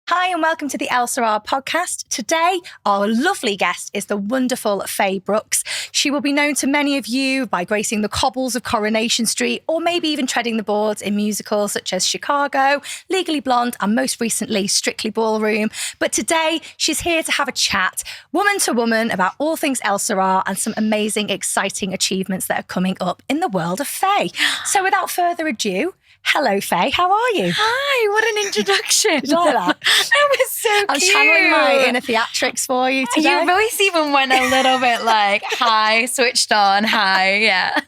Hi and welcome to the Elle Sera podcast. Today, our lovely guest is the wonderful Faye Brookes. She will be known to many of you by gracing the cobbles of Coronation Street or maybe even treading the boards in musicals such as Chicago, Legally Blonde and most recently Strictly Ballroom. But today, she's here to have a chat, woman to woman, about all things Elle Sera and some amazing, exciting achievements that are coming up in the world of Faye. So without further ado, hello, Faye. How are you? Hi, what an introduction. Did you like that? That was so cute. I'm channeling my inner theatrics for you today. Your voice even went a little bit like, hi, switched on, hi, yeah.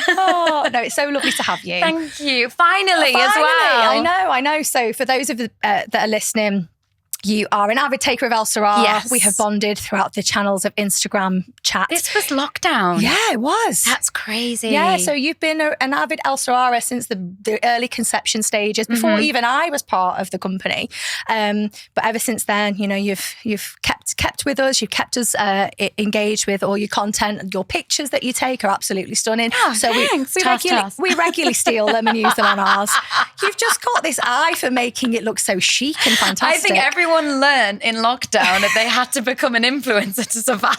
Oh, no, it's so lovely to have you. Thank you. Finally as well. I know. So for those of you that are listening, you are an avid taker of Elle Sera. Yes. We have bonded throughout the channels of Instagram chat. This was lockdown. Yeah, it was. That's crazy. Yeah, so you've been an avid Elle Sera since the early conception stages, before even I was part of the company. But ever since then, you know, you've kept with us. You've kept us engaged with all your content. Your pictures that you take are absolutely stunning. Oh, so thanks. we regularly steal them and use them on ours. You've just got this eye for making it look so chic and fantastic. I think everyone learned in lockdown that they had to become an influencer to survive.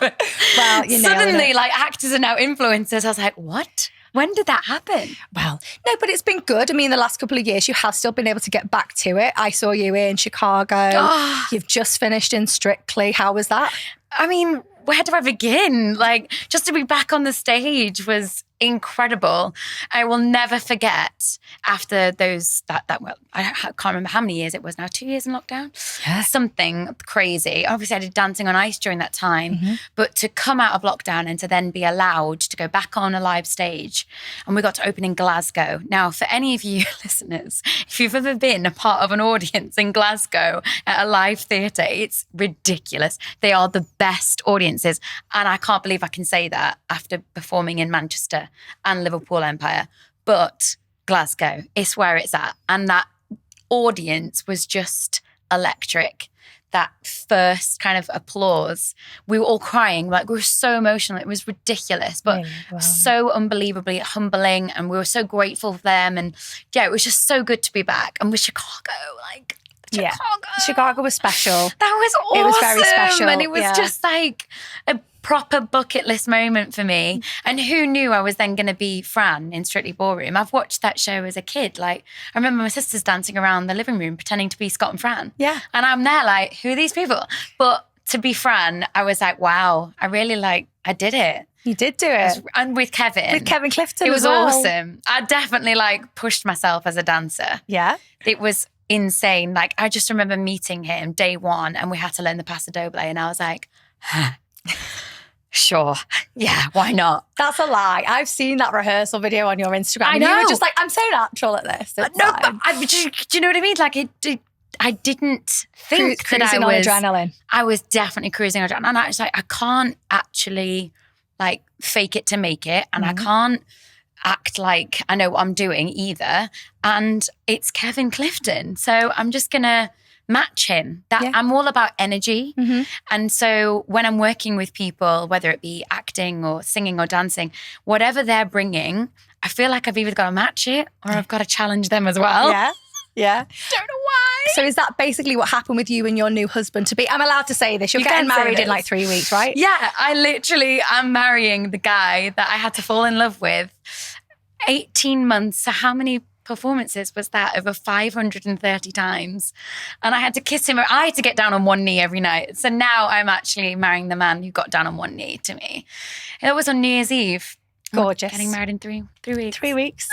Well, you know, suddenly, like, actors are now influencers. I was like, what? When did that happen? Well, no, but it's been good. I mean, the last couple of years, you have still been able to get back to it. I saw you in Chicago. Oh. You've just finished in Strictly. How was that? I mean, where do I begin? Like, just to be back on the stage was incredible. I will never forget after well, I can't remember how many years it was now, 2 years in lockdown? Yeah. Something crazy. Obviously, I did Dancing on Ice during that time, but to come out of lockdown and to then be allowed to go back on a live stage, and we got to open in Glasgow. Now, for any of you listeners, if you've ever been a part of an audience in Glasgow at a live theatre, it's ridiculous. They are the best audiences, and I can't believe I can say that after performing in Manchester and Liverpool Empire, but Glasgow is where it's at. And that audience was just electric. That first kind of applause, we were all crying, like we were so emotional. It was ridiculous, but so unbelievably humbling, and we were so grateful for them. And yeah, it was just so good to be back. And with Chicago, like Chicago was special. That was awesome. It was very special. And it was just like a proper bucket list moment for me. And who knew I was then going to be Fran in Strictly Ballroom? I've watched that show as a kid. Like, I remember my sisters dancing around the living room pretending to be Scott and Fran. Yeah. And I'm there like, who are these people? But to be Fran, I was like, wow, I did it. You did do it. And with Kevin. With Kevin Clifton It was as well. awesome. I definitely pushed myself as a dancer. Yeah. It was insane. Like, I just remember meeting him day one and we had to learn the Paso Doble, and I was like, sure, yeah, why not? That's a lie. I've seen that rehearsal video on your Instagram. I know. You were just like, I'm so natural at this. It's No, fine. but do you know what I mean? Like, I didn't think that Cruising on adrenaline. I was definitely cruising on adrenaline. And I was like, I can't actually fake it to make it. And I can't act like I know what I'm doing either. And it's Kevin Clifton. So I'm just going to match him. I'm all about energy. And so when I'm working with people, whether it be acting or singing or dancing, whatever they're bringing, I feel like I've either got to match it or I've got to challenge them as well. Yeah. Don't know why. So is that basically what happened with you and your new husband to be? I'm allowed to say this. You're getting married in 3 weeks, right? Yeah, I literally am marrying the guy that I had to fall in love with. 18 months. So how many performances was that? Over 530 times. And I had to kiss him. I had to get down on one knee every night. So now I'm actually marrying the man who got down on one knee to me. It was on New Year's Eve. Gorgeous. Getting married in 3 weeks. 3 weeks.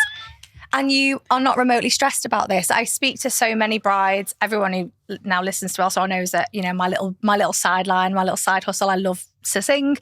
And you are not remotely stressed about this. I speak to so many brides. Everyone who now listens to Elle Sera knows that, you know, my little sideline, my little side hustle. I love to sing.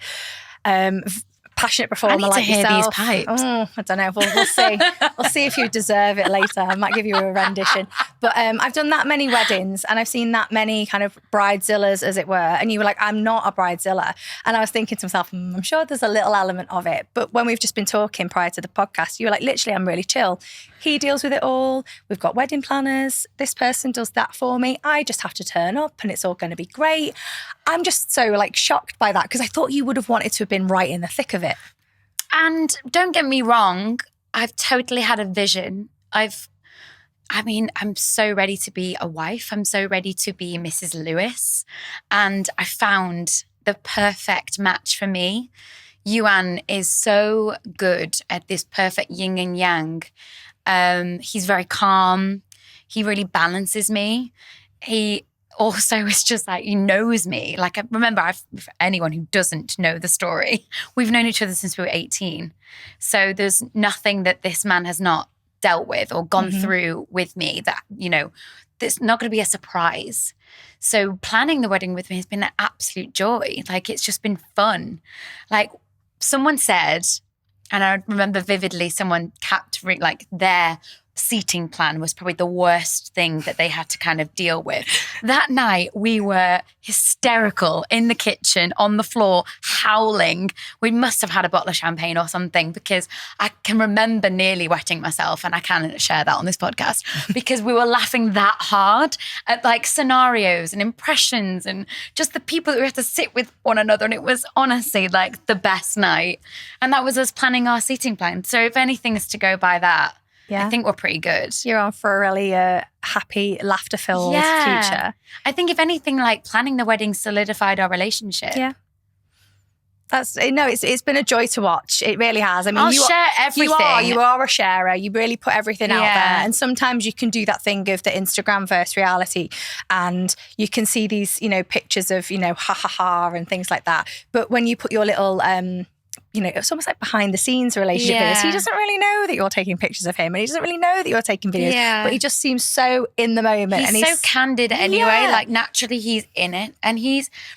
Passionate performer like I need to yourself. hear these pipes. I don't know. We'll see. We'll see if you deserve it later. I might give you a rendition. But I've done that many weddings and I've seen that many kind of bridezillas, as it were. And you were like, I'm not a bridezilla. And I was thinking to myself, I'm sure there's a little element of it. But when we've just been talking prior to the podcast, you were like, literally, I'm really chill. He deals with it all. We've got wedding planners. This person does that for me. I just have to turn up and it's all going to be great. I'm just so shocked by that because I thought you would have wanted to have been right in the thick of it. And don't get me wrong, I've totally had a vision. I mean, I'm so ready to be a wife. I'm so ready to be Mrs. Lewis. And I found the perfect match for me. Yuan is so good at this perfect yin and yang. He's very calm. He really balances me. He also is just like, he knows me. Like, I remember, for anyone who doesn't know the story, we've known each other since we were 18. So there's nothing that this man has not dealt with or gone through with me that, you know, that's not going to be a surprise. So planning the wedding with me has been an absolute joy. Like, it's just been fun. Like, someone said, and I remember vividly, someone capped like their seating plan was probably the worst thing that they had to kind of deal with. That night, we were hysterical in the kitchen, on the floor, howling. We must have had a bottle of champagne or something, because I can remember nearly wetting myself, and I can't share that on this podcast, because we were laughing that hard at like scenarios and impressions and just the people that we had to sit with one another. And it was honestly like the best night. And that was us planning our seating plan. So if anything is to go by that, I think we're pretty good. You're on for a really happy, laughter-filled future. I think if anything, like planning the wedding solidified our relationship. Yeah. It's been a joy to watch. It really has. I mean, I'll share everything. You are a sharer. You really put everything out there. And sometimes you can do that thing of the Instagram versus reality, and you can see these, you know, pictures of, you know, ha ha ha and things like that. But when you put your little you know, it's almost like behind the scenes relationship with us. He doesn't really know that you're taking pictures of him, and he doesn't really know that you're taking videos, but he just seems so in the moment. He's so candid anyway, like naturally he's in it. And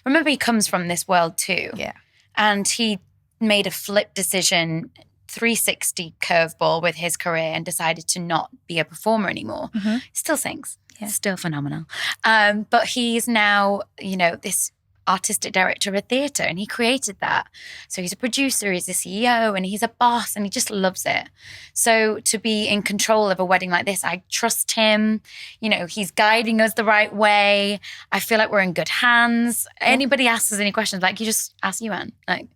remember, he comes from this world too. Yeah. And he made a flip decision, 360 curveball with his career, and decided to not be a performer anymore. He still sings. Yeah. Still phenomenal. But he's now, you know, this artistic director of a theatre, and he created that. So he's a producer, he's a CEO, and he's a boss, and he just loves it. So to be in control of a wedding like this, I trust him. You know, he's guiding us the right way. I feel like we're in good hands. Anybody asks us any questions, like, you just ask Yuan. Like,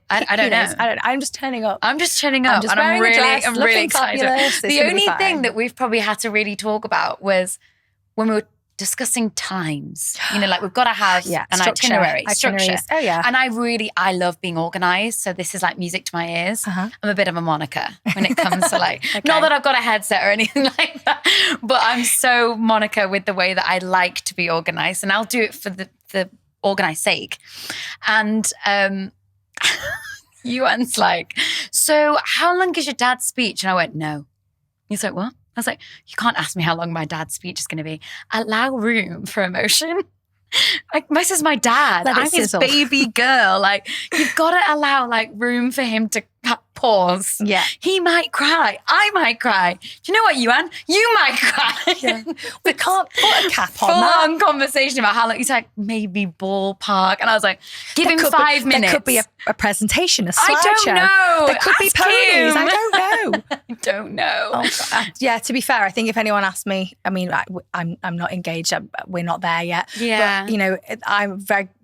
I don't know. I'm just turning up. I'm just turning up, and I'm really excited. The only thing that we've probably had to really talk about was when we were discussing times, you know, like we've got to have an itinerary, structure. Oh yeah. And I love being organized. So this is like music to my ears. I'm a bit of a Monica when it comes to like, not that I've got a headset or anything like that, but I'm so Monica with the way that I like to be organized, and I'll do it for the organized sake. And Yuan's like, so how long is your dad's speech? And I went, no. He's like, what? I was like, you can't ask me how long my dad's speech is going to be. Allow room for emotion. Like, this is my dad. I'm his baby girl. Like, you've got to allow like room for him to pause. Yeah. He might cry. I might cry. Do you know what, Yuan? You might cry. Yeah. We can't put a cap on full that. on conversation about how long. He's like, maybe ballpark. And I was like, give him 5 minutes. There could be a presentation, a slideshow. I don't know. There could be ponies. I don't know. I don't know. Oh, yeah, to be fair, I think if anyone asked me, I mean, I'm not engaged. We're not there yet. Yeah. But, you know,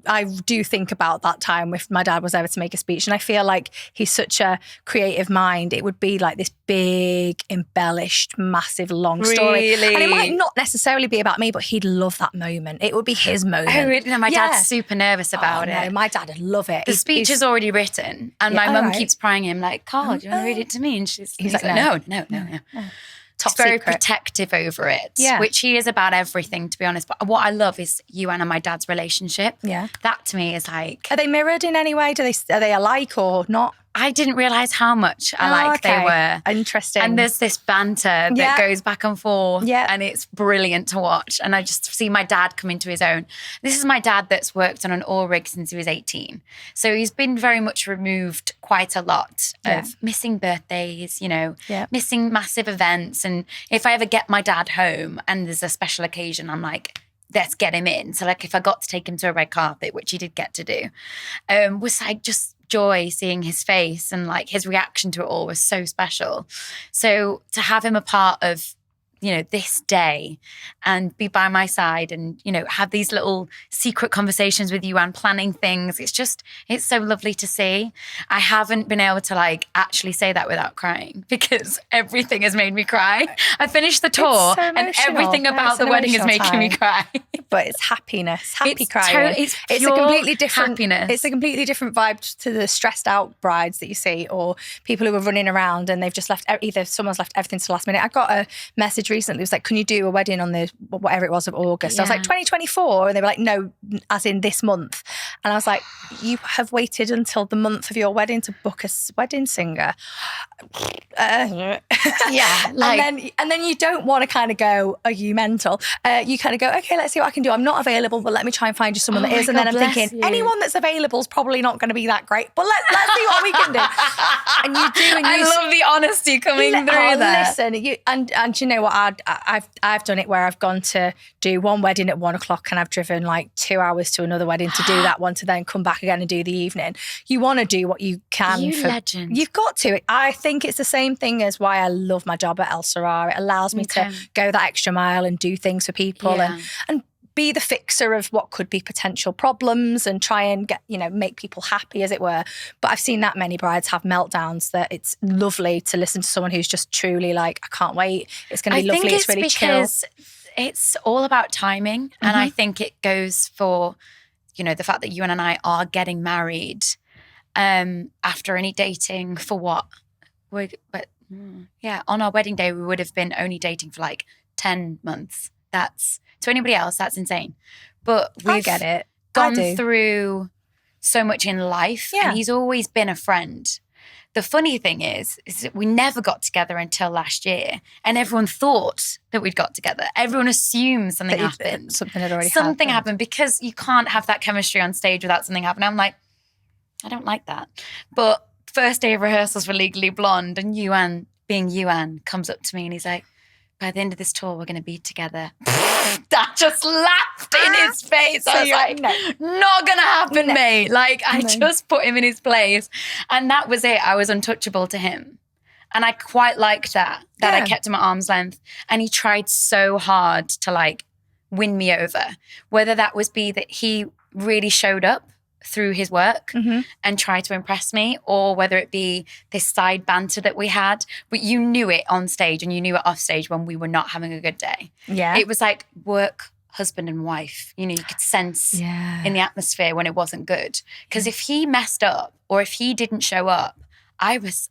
I do think about that time if my dad was ever to make a speech, and I feel like he's such a creative mind. It would be like this big, embellished, massive, long story. Really? And it might not necessarily be about me, but he'd love that moment. It would be his moment. Oh, really? No, my dad's super nervous about it. No, my dad would love it. The speech is already written, and my mum keeps prying him like, Carl, do you want to read it to me? And he's like, no. Top He's very secret. Protective over it, Yeah. which he is about everything, to be honest. But what I love is Yuan and my dad's relationship. Yeah. That to me is like... Are they mirrored in any way? Are they alike or not? I didn't realise how much alike they were. Interesting. And there's this banter that goes back and forth. Yeah. And it's brilliant to watch. And I just see my dad come into his own. This is my dad that's worked on an oil rig since he was 18. So he's been very much removed quite a lot of missing birthdays, you know, missing massive events. And if I ever get my dad home and there's a special occasion, I'm like, let's get him in. So like if I got to take him to a red carpet, which he did get to do, was like just joy seeing his face, and like his reaction to it all was so special. So to have him a part of this day and be by my side and, have these little secret conversations with you and planning things. It's so lovely to see. I haven't been able to actually say that without crying because everything has made me cry. I finished the tour and everything about the wedding is making me cry. But it's happiness, it's crying. It's a completely different happiness. It's a completely different vibe to the stressed out brides that you see or people who are running around and they've just left, either someone's left everything to the last minute. I got a message recently. It was like, can you do a wedding on the whatever it was of August? Yeah. I was like, 2024, and they were like, no, as in this month. And I was like, you have waited until the month of your wedding to book a wedding singer. Yeah, and then you don't want to kind of go, are you mental? You kind of go, okay, let's see what I can do. I'm not available, but let me try and find you someone that is. And then I'm thinking, anyone that's available is probably not going to be that great, but let's see what we can do. And you do. And I love the honesty coming through there. Listen, and you know what? I've done it where I've gone to do one wedding at 1 o'clock and I've driven 2 hours to another wedding to do that one to then come back again and do the evening. You want to do what you can. Legend. You've got to. I think it's the same thing as why I love my job at Elle Sera. It allows me to go that extra mile and do things for people and be the fixer of what could be potential problems and try and get, make people happy, as it were. But I've seen that many brides have meltdowns that it's lovely to listen to someone who's just truly like, I can't wait. It's going to be lovely. It's really chill. It's all about timing. And I think it goes for, the fact that you and I are getting married after any dating for what? On our wedding day, we would have been only dating for 10 months. To anybody else, that's insane. But we've get it. Gone through so much in life and he's always been a friend. The funny thing is that we never got together until last year and everyone thought that we'd got together. Everyone assumed something happened. Something had already Something happened because you can't have that chemistry on stage without something happening. I'm like, I don't like that. But first day of rehearsals for Legally Blonde and Yuan, being Yuan, comes up to me and he's like, by the end of this tour, we're going to be together. That just laughed in his face. I was like, not going to happen, mate. I just put him in his place. And that was it. I was untouchable to him. And I quite liked that I kept him at arm's length. And he tried so hard to win me over. Whether that was that he really showed up through his work and try to impress me, or whether it be this side banter that we had, but you knew it on stage and you knew it off stage when we were not having a good day. Yeah. It was like work, husband and wife. You could sense in the atmosphere when it wasn't good. Because if he messed up or if he didn't show up, I was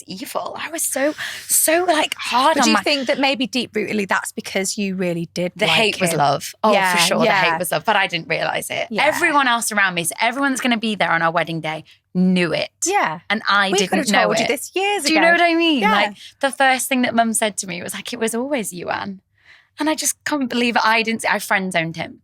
evil. I was so hard. But do you think that maybe deep-rootedly that's because you really did the hate was love? Oh, for sure, the hate was love. But I didn't realise it. Yeah. Everyone else around me, so everyone that's going to be there on our wedding day knew it. Yeah. And I didn't know it. We could have told you this years ago. Do you know what I mean? Yeah. The first thing that Mum said to me was it was always you, Anne. And I just couldn't believe it. I friend-zoned him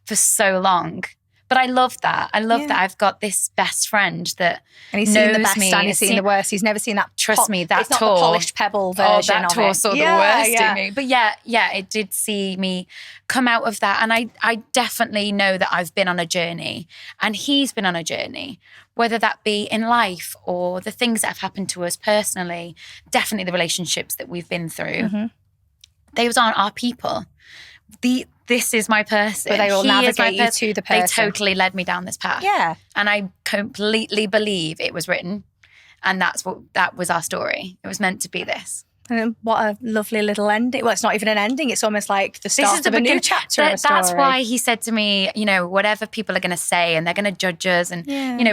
for so long. But I love that. I love that I've got this best friend that and he's seen the best and he's seen the worst. He's never seen that. Trust me, that it's tour. Not the polished pebble version that of tour it. saw the worst in me. But it did see me come out of that. And I definitely know that I've been on a journey and he's been on a journey, whether that be in life or the things that have happened to us personally, definitely the relationships that we've been through. Those aren't our people. This is my person. But they will navigate you to the person. They totally led me down this path. Yeah. And I completely believe it was written. And that was our story. It was meant to be this. And what a lovely little ending. Well, it's not even an ending. It's almost like the start of a new chapter of a story. That's why he said to me, whatever people are going to say and they're going to judge us and,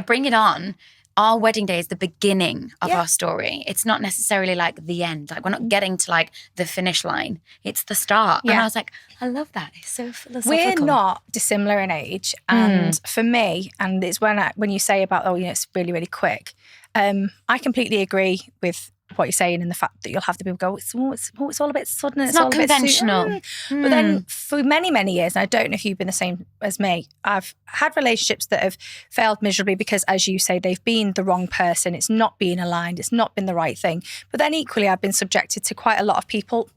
bring it on. Our wedding day is the beginning of our story. It's not necessarily the end. We're not getting to the finish line. It's the start. Yeah. And I was like, I love that. It's so philosophical. We're not dissimilar in age. And for me, and it's when you say about, it's really, really quick. I completely agree with what you're saying and the fact that you'll have the people go, it's all a bit sudden. It's not all conventional. But then for many, many years, and I don't know if you've been the same as me, I've had relationships that have failed miserably because, as you say, they've been the wrong person. It's not been aligned. It's not been the right thing. But then equally, I've been subjected to quite a lot of people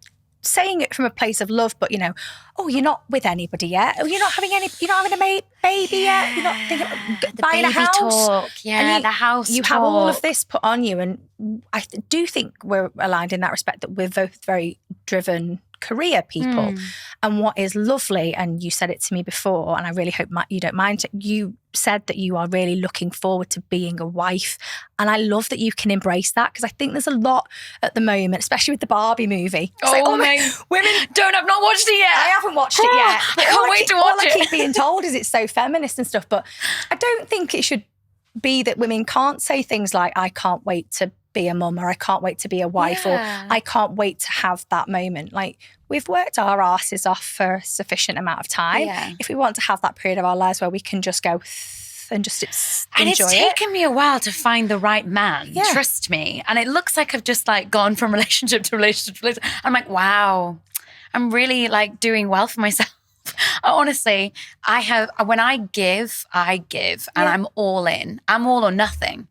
saying it from a place of love, but oh, you're not with anybody yet. Oh, you're not having a baby yet. You're not thinking about buying a house. Talk. Yeah, the house You have all of this put on you. And I do think we're aligned in that respect, that we're both very driven career people. And what is lovely, and you said it to me before, and I really hope you don't mind, you said that you are really looking forward to being a wife. And I love that you can embrace that, because I think there's a lot at the moment, especially with the Barbie movie. It's like, my women I've not watched it yet. I haven't watched it yet. I can't wait to watch all it. I keep being told is it's so feminist and stuff, but I don't think it should be that women can't say things like, I can't wait to be a mum, or I can't wait to be a wife, or I can't wait to have that moment. Like, we've worked our asses off for a sufficient amount of time. Yeah. If we want to have that period of our lives where we can just go and just enjoy it. And it's taken me a while to find the right man, trust me. And it looks like I've just like gone from relationship to relationship to relationship. I'm like, wow, I'm really like doing well for myself. Honestly, when I give, and I'm all in. I'm all or nothing.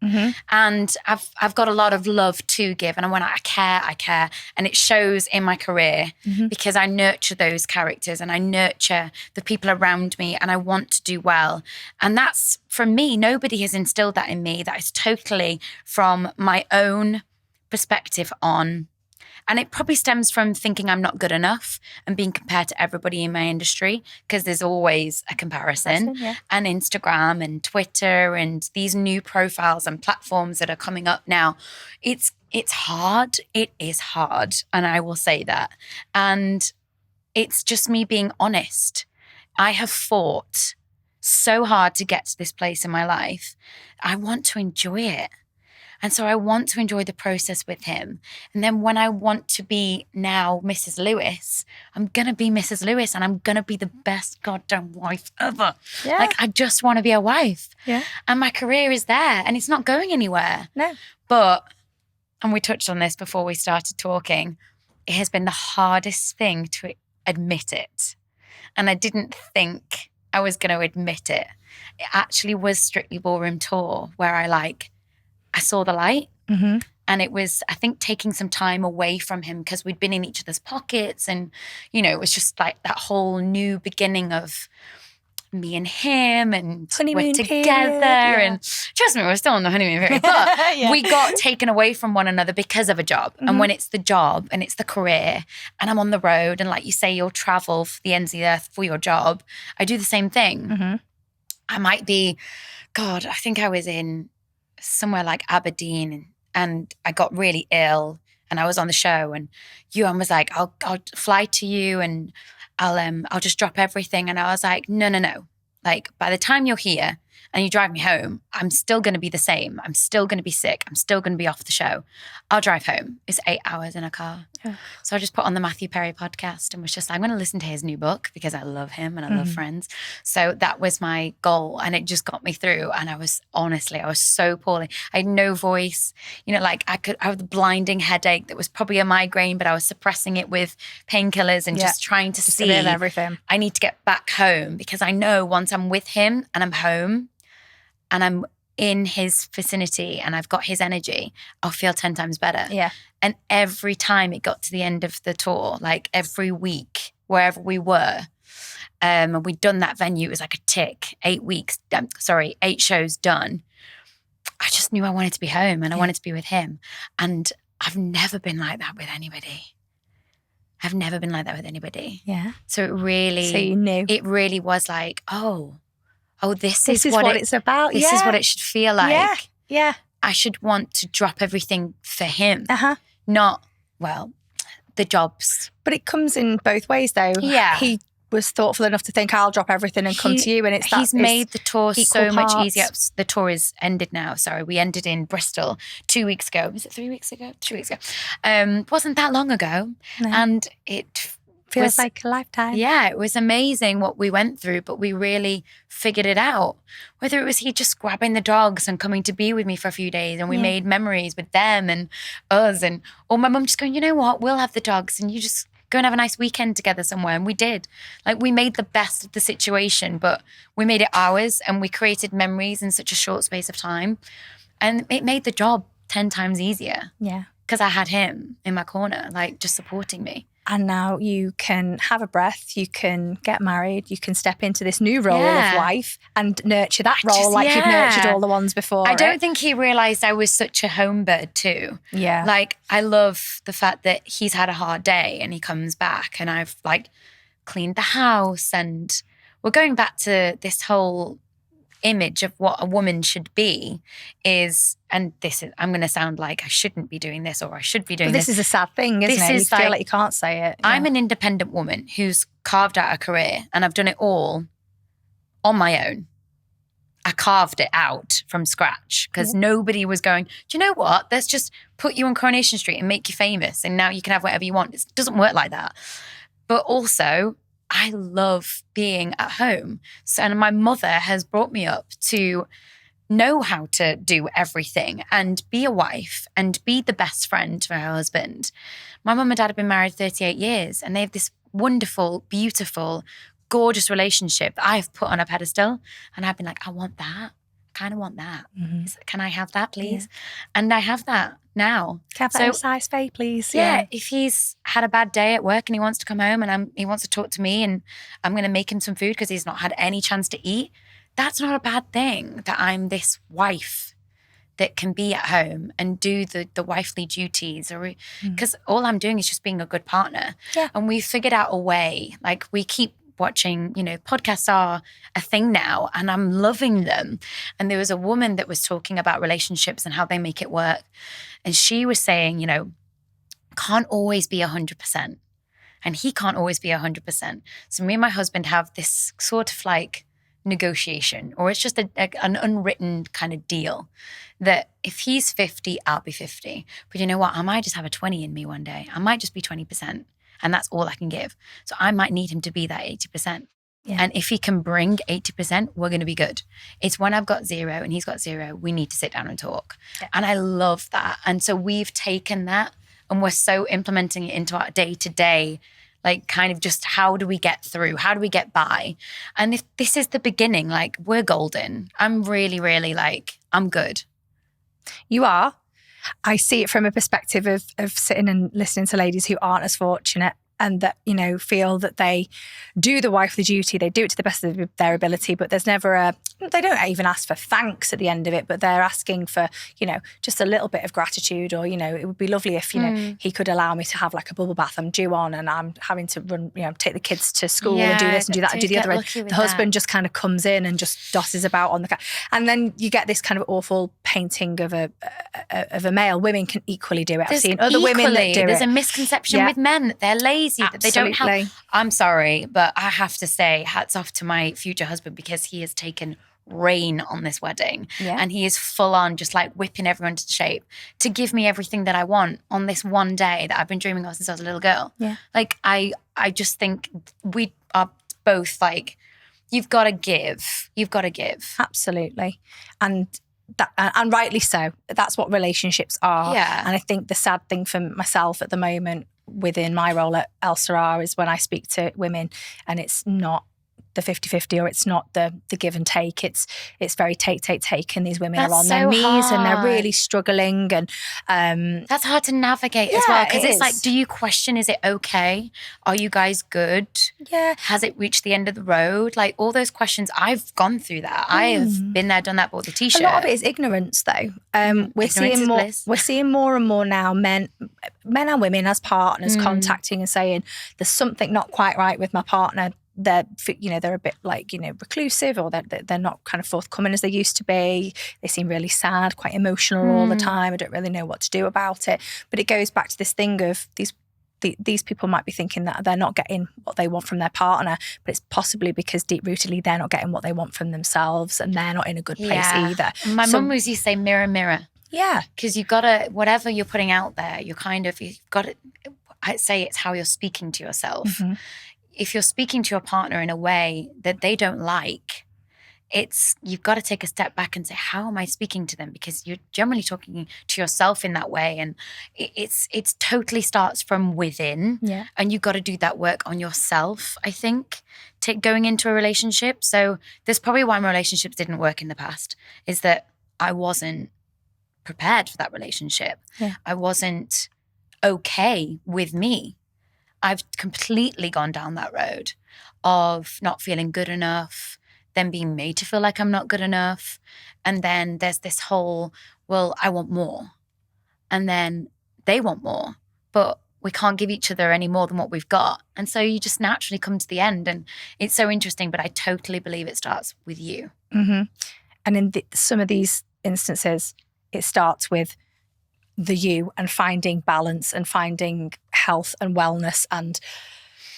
And I've got a lot of love to give. And when I care. And it shows in my career because I nurture those characters and I nurture the people around me and I want to do well. And that's, from me, nobody has instilled that in me. That is totally from my own perspective on. And it probably stems from thinking I'm not good enough and being compared to everybody in my industry, because there's always a comparison. And Instagram and Twitter and these new profiles and platforms that are coming up now. It's hard. It is hard. And I will say that. And it's just me being honest. I have fought so hard to get to this place in my life. I want to enjoy it. And so I want to enjoy the process with him. And then when I want to be now Mrs. Lewis, I'm going to be Mrs. Lewis and I'm going to be the best goddamn wife ever. Yeah. Like, I just want to be a wife. Yeah. And my career is there and it's not going anywhere. No. But, and we touched on this before we started talking, it has been the hardest thing to admit it. And I didn't think I was going to admit it. It actually was Strictly Ballroom Tour where I saw the light. And it was, I think, taking some time away from him because we'd been in each other's pockets. And, it was just like that whole new beginning of me and him and honeymoon we're together. period, And trust me, we're still on the honeymoon period. But we got taken away from one another because of a job. And when it's the job and it's the career and I'm on the road and like you say, you'll travel for the ends of the earth for your job. I do the same thing. I might be, God, I think I was in somewhere like Aberdeen and I got really ill and I was on the show and Ewan was like, I'll fly to you and I'll just drop everything. And I was like, no. Like, by the time you're here and you drive me home, I'm still going to be the same. I'm still going to be sick. I'm still going to be off the show. I'll drive home. It's 8 hours in a car. Yeah. So I just put on the Matthew Perry podcast and was just like, I'm going to listen to his new book because I love him and I love Friends. So that was my goal and it just got me through. And I was so poorly. I had no voice. Like I had a blinding headache that was probably a migraine, but I was suppressing it with painkillers and just trying to see everything. I need to get back home because I know once I'm with him and I'm home and I'm in his vicinity and I've got his energy, I'll feel 10 times better. Yeah. And every time it got to the end of the tour, like every week, wherever we were, and we'd done that venue, it was like a tick, 8 shows done. I just knew I wanted to be home and I wanted to be with him. And I've never been like that with anybody. Yeah. So you knew. It really was like, oh, this is what it's about. This is what it should feel like. Yeah. I should want to drop everything for him. Not, the jobs. But it comes in both ways though. Yeah. He was thoughtful enough to think, I'll drop everything and come to you. And he's made the tour so much parts. easier. The tour is ended now. Sorry, we ended in Bristol 2 weeks ago. Was it 3 weeks ago? 2 weeks ago. Wasn't that long ago. No. And it feels like a lifetime. Yeah, it was amazing what we went through, but we really figured it out. Whether it was he just grabbing the dogs and coming to be with me for a few days and we made memories with them and us or my mum just going, you know what, we'll have the dogs and you just go and have a nice weekend together somewhere. And we did. Like, we made the best of the situation, but we made it ours and we created memories in such a short space of time. And it made the job 10 times easier. Yeah. Because I had him in my corner, like just supporting me. And now you can have a breath, you can get married, you can step into this new role of wife and nurture that role like you've nurtured all the ones before. I don't think he realised I was such a home bird too. Yeah. Like, I love the fact that he's had a hard day and he comes back and I've like cleaned the house, and we're going back to this whole image of what a woman should be is, and this is, I'm going to sound like I shouldn't be doing this or I should be doing this. This is a sad thing, isn't it? You feel like you can't say it. Yeah. I'm an independent woman who's carved out a career, and I've done it all on my own. I carved it out from scratch because nobody was going, do you know what? Let's just put you on Coronation Street and make you famous and now you can have whatever you want. It doesn't work like that. But also, I love being at home. So, and my mother has brought me up to know how to do everything and be a wife and be the best friend to her husband. My mum and dad have been married 38 years and they have this wonderful, beautiful, gorgeous relationship that I've put on a pedestal. And I've been like, I want that. I kind of want that. Mm-hmm. Can I have that, please? Yeah. And I have that now. Can I have that in a size Faye, please? Yeah. If he's had a bad day at work and he wants to come home and he wants to talk to me and I'm going to make him some food because he's not had any chance to eat, that's not a bad thing that I'm this wife that can be at home and do the wifely duties, or because all I'm doing is just being a good partner. Yeah. And we've figured out a way, like we keep watching, podcasts are a thing now and I'm loving them. And there was a woman that was talking about relationships and how they make it work. And she was saying, can't always be 100%. And he can't always be 100%. So me and my husband have this sort of like negotiation, or it's just an unwritten kind of deal that if he's 50, I'll be 50. But you know what? I might just have a 20 in me one day. I might just be 20%. And that's all I can give. So I might need him to be that 80%. Yeah. And if he can bring 80%, we're going to be good. It's when I've got 0 and he's got 0, we need to sit down and talk. Yeah. And I love that. And so we've taken that and we're so implementing it into our day-to-day, like kind of just how do we get through? How do we get by? And if this is the beginning, like we're golden. I'm really, really like, I'm good. You are. I see it from a perspective of sitting and listening to ladies who aren't as fortunate and that, feel that they do the wifely duty, they do it to the best of their ability, but there's never they don't even ask for thanks at the end of it, but they're asking for, just a little bit of gratitude, or, it would be lovely if, he could allow me to have like a bubble bath I'm due on and I'm having to run, take the kids to school and do this and do that and do the other. The husband just kind of comes in and just dosses about on the couch. And then you get this kind of awful painting of a male. Women can equally do it. I've seen other women that do it. There's a misconception with men that they're lazy, that they don't have. I'm sorry, but I have to say hats off to my future husband because he has taken reign on this wedding and he is full on just like whipping everyone to shape to give me everything that I want on this one day that I've been dreaming of since I was a little girl. Yeah. Like I just think we are both like, you've got to give. You've got to give. Absolutely. And rightly so. That's what relationships are. Yeah. And I think the sad thing for myself at the moment within my role at Elle Sera is when I speak to women and it's not the 50-50 or it's not the give and take. It's very take and these women are on their knees and they're really struggling and that's hard to navigate as well because it's like, do you question, is it okay? Are you guys good? Yeah. Has it reached the end of the road? Like all those questions, I've gone through that. I have been there, done that, bought the t-shirt. A lot of it is ignorance though. We're seeing more and more now men and women as partners contacting and saying there's something not quite right with my partner. They're a bit like, reclusive, or they're not kind of forthcoming as they used to be. They seem really sad, quite emotional all the time. I don't really know what to do about it. But it goes back to this thing of these people might be thinking that they're not getting what they want from their partner, but it's possibly because deep-rootedly they're not getting what they want from themselves and they're not in a good place either. My mum used to say mirror, mirror. Yeah. Because you've got to, whatever you're putting out there, you've got to, I'd say it's how you're speaking to yourself. Mm-hmm. If you're speaking to your partner in a way that they don't like, you've got to take a step back and say, how am I speaking to them? Because you're generally talking to yourself in that way. And it's totally starts from within. Yeah. And you've got to do that work on yourself, I think, going into a relationship. So there's probably why my relationships didn't work in the past, is that I wasn't prepared for that relationship. Yeah. I wasn't okay with me. I've completely gone down that road of not feeling good enough, then being made to feel like I'm not good enough. And then there's this whole, well, I want more. And then they want more, but we can't give each other any more than what we've got. And so you just naturally come to the end. And it's so interesting, but I totally believe it starts with you. Mm-hmm. And in some of these instances, it starts with the you and finding balance and finding health and wellness and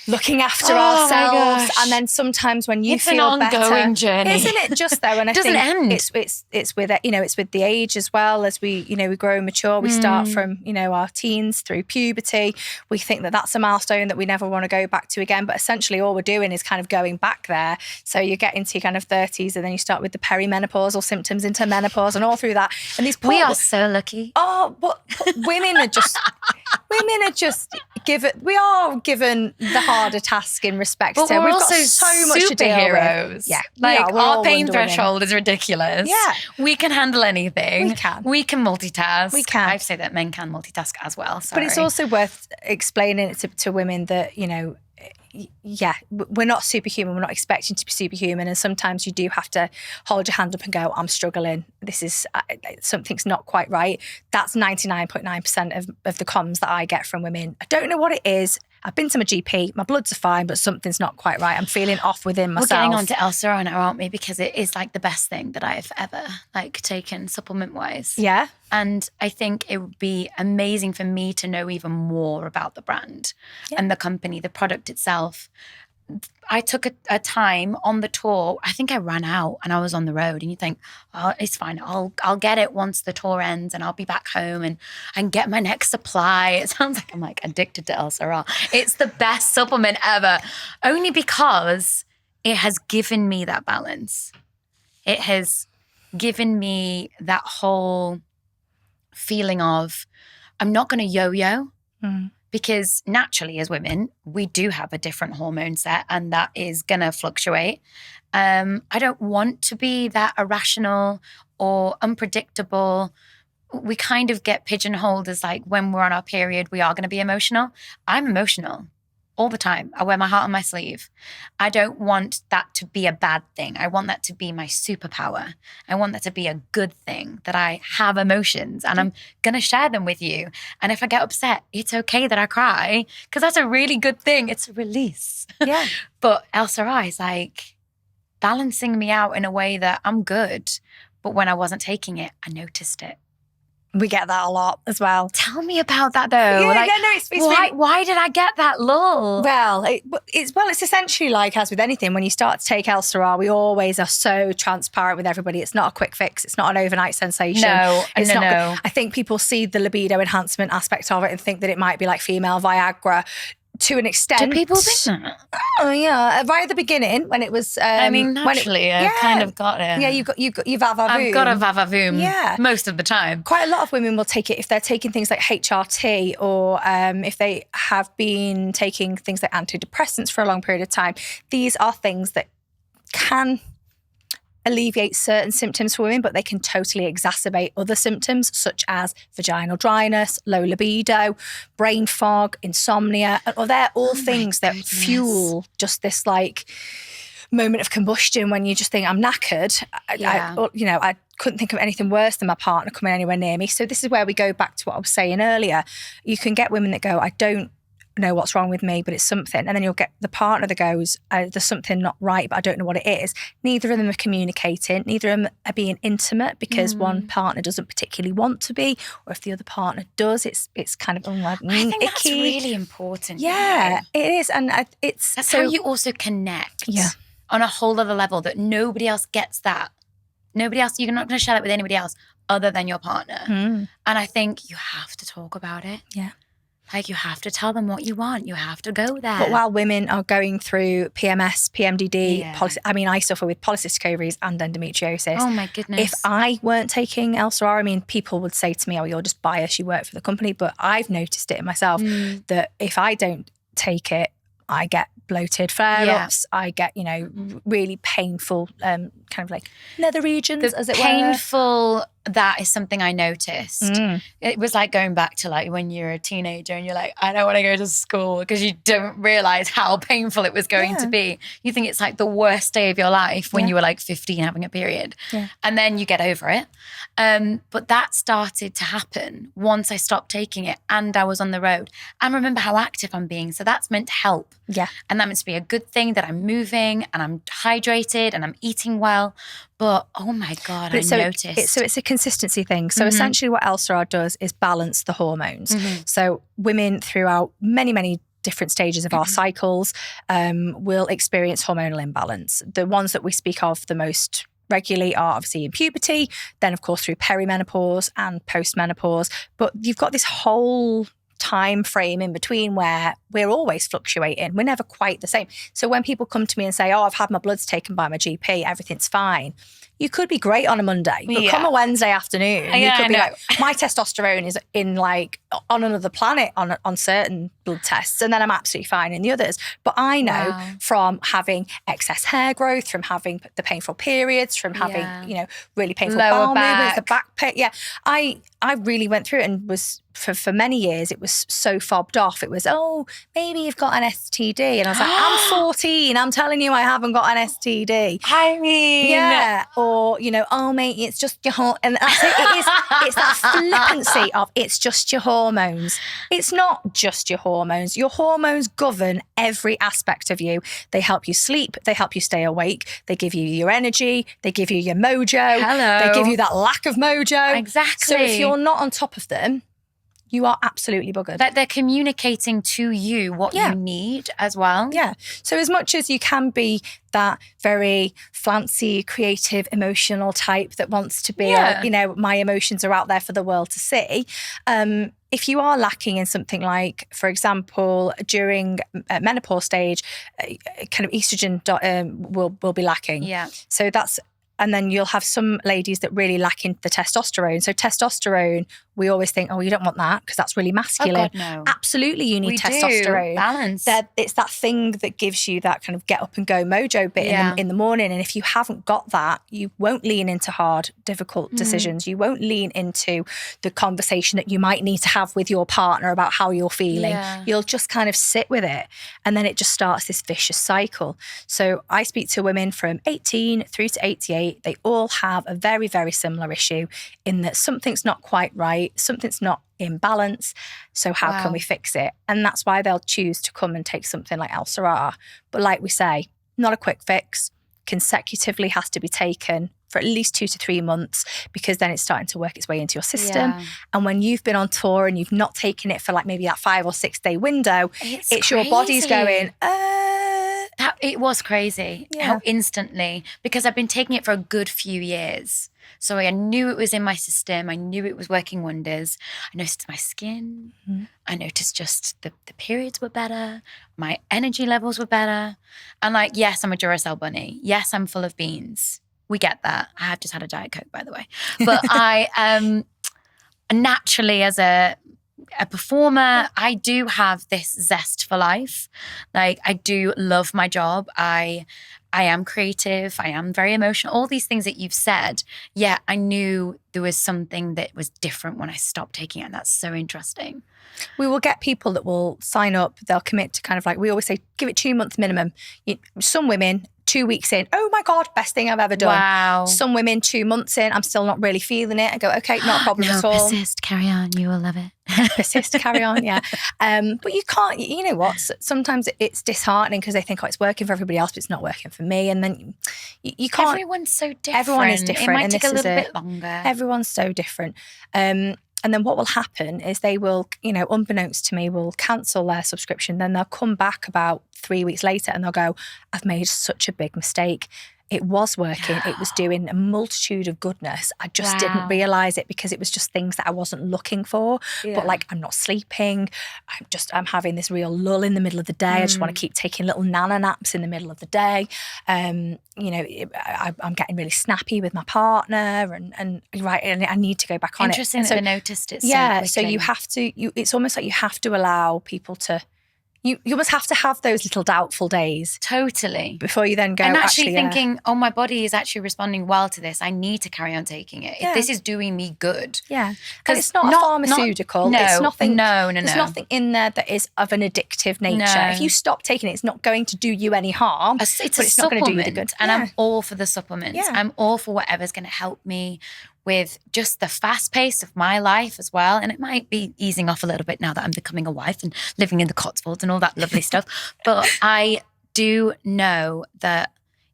looking after ourselves. And then sometimes when you feel an ongoing better, journey, isn't it just though? And I doesn't think end. It's with, it's with the age as well. As we grow and mature, we start from, our teens through puberty. We think that that's a milestone that we never want to go back to again. But essentially all we're doing is kind of going back there. So you get into your kind of 30s and then you start with the perimenopausal symptoms into menopause and all through that. And these we are so lucky. Oh, but women are just we are given the harder task in respect but to we're we've also got so much to deal with. Yeah, our pain threshold is ridiculous. Yeah, we can handle anything. We can multitask. We can. I say that men can multitask as well. Sorry. But it's also worth explaining it to women that we're not superhuman. We're not expecting to be superhuman, and sometimes you do have to hold your hand up and go, I'm struggling. This is something's not quite right. That's 99.9% of the comms that I get from women. I don't know what it is. I've been to my GP, my bloods are fine, but something's not quite right. I'm feeling off within myself. We're getting on to Elle Sera now, aren't we? Because it is like the best thing that I've ever taken supplement-wise. Yeah. And I think it would be amazing for me to know even more about the brand and the company, the product itself. I took a time on the tour. I think I ran out and I was on the road, and you think, oh, it's fine. I'll get it once the tour ends and I'll be back home and I can get my next supply. It sounds like I'm addicted to Elle Sera. It's the best supplement ever, only because it has given me that balance. It has given me that whole feeling of I'm not going to yo-yo. Because naturally as women, we do have a different hormone set and that is going to fluctuate. I don't want to be that irrational or unpredictable. We kind of get pigeonholed as when we're on our period, we are going to be emotional. I'm emotional all the time. I wear my heart on my sleeve. I don't want that to be a bad thing. I want that to be my superpower. I want that to be a good thing, that I have emotions and I'm going to share them with you. And if I get upset, it's okay that I cry because that's a really good thing. It's a release. Yeah. But Elle Sera is balancing me out in a way that I'm good. But when I wasn't taking it, I noticed it. We get that a lot as well. Tell me about that though. It's why did I get that lull? Well, it's essentially as with anything, when you start to take Elle Sera, we always are so transparent with everybody. It's not a quick fix. It's not an overnight sensation. No. I think people see the libido enhancement aspect of it and think that it might be like female Viagra. To an extent. Do people think that? Oh yeah, right at the beginning when it was. Naturally, I've kind of got it. Yeah, you've got your vavavoom. I've got a vavavoom. Yeah, most of the time. Quite a lot of women will take it if they're taking things like HRT or if they have been taking things like antidepressants for a long period of time. These are things that can alleviate certain symptoms for women, but they can totally exacerbate other symptoms such as vaginal dryness, low libido, brain fog, insomnia. They're all things that fuel just this moment of combustion when you just think I'm knackered. I couldn't think of anything worse than my partner coming anywhere near me. So this is where we go back to what I was saying earlier. You can get women that go, I don't know what's wrong with me, but it's something. And then you'll get the partner that goes, there's something not right, but I don't know what it is. Neither of them are communicating. Neither of them are being intimate because one partner doesn't particularly want to be, or if the other partner does, it's kind of I think icky. That's really important. Yeah, it is. And that's how you also connect on a whole other level that nobody else gets that. Nobody else, you're not going to share that with anybody else other than your partner. And I think you have to talk about it. Yeah. You have to tell them what you want. You have to go there. But while women are going through PMS, PMDD, I suffer with polycystic ovaries and endometriosis. Oh my goodness. If I weren't taking Elle Sera, people would say to me, oh, you're just biased, you work for the company. But I've noticed it in myself that if I don't take it, I get bloated flare-ups. I get, really painful kind of nether regions, as it were. Painful that is something I noticed. It was like going back to like when you're a teenager and you're like, I don't want to go to school, because you don't realize how painful it was going to be. You think it's like the worst day of your life when you were like 15 having a period. And then you get over it. But that started to happen once I stopped taking it and I was on the road. And remember how active I'm being. So that's meant to help. Yeah. And that meant to be a good thing, that I'm moving and I'm hydrated and I'm eating well. But oh my God, I noticed. So it's a consistency thing. So essentially what Elle Sera does is balance the hormones. So women throughout many different stages of our cycles will experience hormonal imbalance. The ones that we speak of the most regularly are obviously in puberty, then of course through perimenopause and postmenopause. But you've got this whole time frame in between where we're always fluctuating. We're never quite the same. So when people come to me and say, oh, I've had my bloods taken by my GP, everything's fine. You could be great on a Monday, but come a Wednesday afternoon, you could be like, my testosterone is in like on another planet on certain blood tests, and then I'm absolutely fine in the others. But I know from having excess hair growth, from having the painful periods, from having, you know, really painful bowel movements, the back pain. Yeah, I really went through it and was, for many years, it was so fobbed off. It was, oh, maybe you've got an STD. And I was like, I'm 14. I'm telling you I haven't got an STD. I mean. Yeah. Or, you know, oh, mate, it's just your hormones. And that's it. It's that flippancy of it's just your hormones. It's not just your hormones. Your hormones govern every aspect of you. They help you sleep. They help you stay awake. They give you your energy. They give you your mojo. Hello. They give you that lack of mojo. Exactly. So if you're not on top of them, you are absolutely buggered. That they're communicating to you what you need as well. Yeah. So as much as you can be that very flouncy, creative, emotional type that wants to be, you know, my emotions are out there for the world to see. If you are lacking in something like, for example, during menopause stage, kind of estrogen will be lacking. Yeah. So that's. And then you'll have some ladies that really lack in the testosterone. So testosterone, we always think, oh, you don't want that because that's really masculine. Oh God, no. Absolutely, you need testosterone. Do. Balance. It's that thing that gives you that kind of get up and go mojo bit in the morning. And if you haven't got that, you won't lean into hard, difficult decisions. You won't lean into the conversation that you might need to have with your partner about how you're feeling. Yeah. You'll just kind of sit with it. And then it just starts this vicious cycle. So I speak to women from 18 through to 88. They all have a very, very similar issue in that something's not quite right, something's not in balance. So how can we fix it? And that's why they'll choose to come and take something like Elle Sera. But like we say, not a quick fix. Consecutively has to be taken for at least 2 to 3 months, because then it's starting to work its way into your system. Yeah. And when you've been on tour and you've not taken it for like maybe that 5 or 6 day window, it's your body's going, It was crazy how instantly, because I've been taking it for a good few years. So I knew it was in my system. I knew it was working wonders. I noticed my skin. Mm-hmm. I noticed just the periods were better. My energy levels were better. And like, yes, I'm a Duracell bunny. Yes, I'm full of beans. We get that. I have just had a Diet Coke, by the way. But I naturally, as a performer, I do have this zest for life. Like, I do love my job. I am creative. I am very emotional. All these things that you've said. Yeah, I knew there was something that was different when I stopped taking it. And that's so interesting. We will get people that will sign up. They'll commit to kind of like, we always say, give it 2 months minimum. Some women, 2 weeks in, oh my God, best thing I've ever done. Wow. Some women 2 months in, I'm still not really feeling it. I go, okay, not a problem at all. Persist, carry on, you will love it. Persist, carry on, yeah. But you can't, you know what, sometimes it's disheartening because they think, oh, it's working for everybody else, but it's not working for me. And then you can't. Everyone's so different. Everyone is different. It might take a little bit longer. Everyone's so different. And then what will happen is they will, you know, unbeknownst to me, will cancel their subscription. Then they'll come back about 3 weeks later and they'll go, I've made such a big mistake. It was working. It was doing a multitude of goodness. I just didn't realise it because it was just things that I wasn't looking for. Yeah. But like, I'm not sleeping. I'm having this real lull in the middle of the day. I just want to keep taking little nana naps in the middle of the day. You know, I'm getting really snappy with my partner and I need to go back on it. Interesting that I noticed it so yeah, quickly. So you have to, it's almost like you have to allow people to you almost have to have those little doubtful days. Totally. Before you then go, and actually thinking, oh, my body is actually responding well to this. I need to carry on taking it. If this is doing me good. Yeah. Because it's not a pharmaceutical. No, it's nothing. No. There's nothing in there that is of an addictive nature. No. If you stop taking it, it's not going to do you any harm. It's not going to do you the good. And I'm all for the supplements. Yeah. I'm all for whatever's going to help me with just the fast pace of my life as well. And it might be easing off a little bit now that I'm becoming a wife and living in the Cotswolds and all that lovely stuff. But I do know that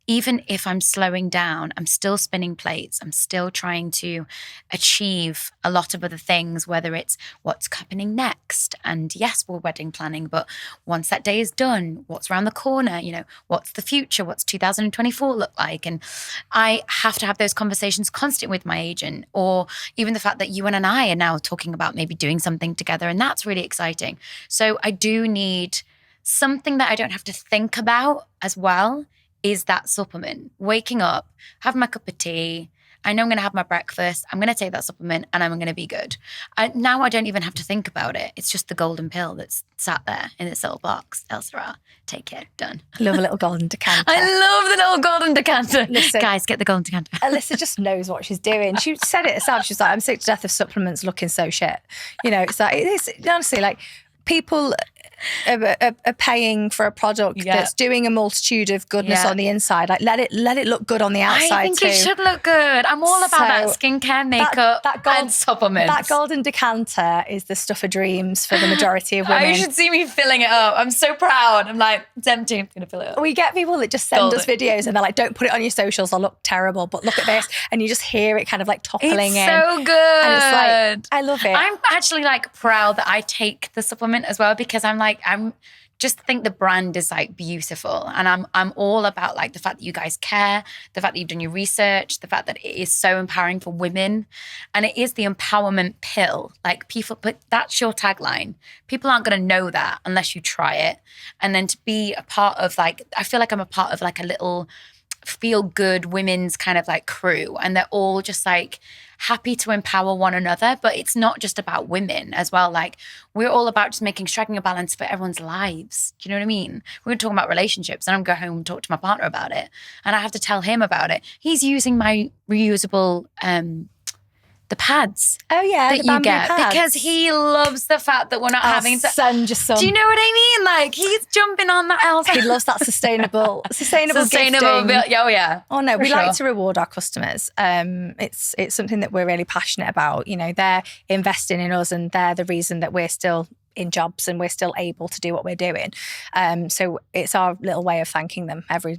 even if I'm slowing down, I'm still spinning plates. I'm still trying to achieve a lot of other things, whether it's what's happening next. And yes, we're wedding planning, but once that day is done, what's around the corner? What's the future? What's 2024 look like? And I have to have those conversations constantly with my agent, or even the fact that you and I are now talking about maybe doing something together. And that's really exciting. So I do need something that I don't have to think about as well. Is that supplement. Waking up, having my cup of tea. I know I'm going to have my breakfast. I'm going to take that supplement and I'm going to be good. Now I don't even have to think about it. It's just the golden pill that's sat there in this little box. Elle Sera, take it, done. I love a little golden decanter. I love the little golden decanter. Listen, guys, get the golden decanter. Alyssa just knows what she's doing. She said it herself. She's like, I'm sick to death of supplements looking so shit. It's like, it's honestly like people are paying for a product that's doing a multitude of goodness on the inside. Like let it look good on the outside. I think it should look good. I'm all about that skincare, makeup, and supplements. That golden decanter is the stuff of dreams for the majority of women. You should see me filling it up. I'm so proud. I'm like, it's empty. I'm going to fill it up. We get people that just send us videos and they're like, don't put it on your socials. I'll look terrible. But look at this. And you just hear it kind of like toppling in. It's so good. And it's like, I love it. I'm actually like proud that I take the supplement as well, because I'm just think the brand is like beautiful, and I'm all about like the fact that you guys care, the fact that you've done your research, the fact that it is so empowering for women, and it is the empowerment pill. Like people, but that's your tagline. People aren't going to know that unless you try it, and then to be a part of like, I feel like I'm a part of like a little feel good women's kind of like crew, and they're all just like happy to empower one another. But it's not just about women as well. Like we're all about just striking a balance for everyone's lives. Do you know what I mean? We're talking about relationships, and I'm going home and talk to my partner about it, and I have to tell him about it. He's using my reusable the pads. Oh yeah, that you get pads. Because he loves the fact that we're not having to send your son. Do you know what I mean? Like he's jumping on that else. He loves that sustainable gifting. Oh yeah. Oh no, we like to reward our customers. It's something that we're really passionate about. They're investing in us, and they're the reason that we're still in jobs and we're still able to do what we're doing. So it's our little way of thanking them every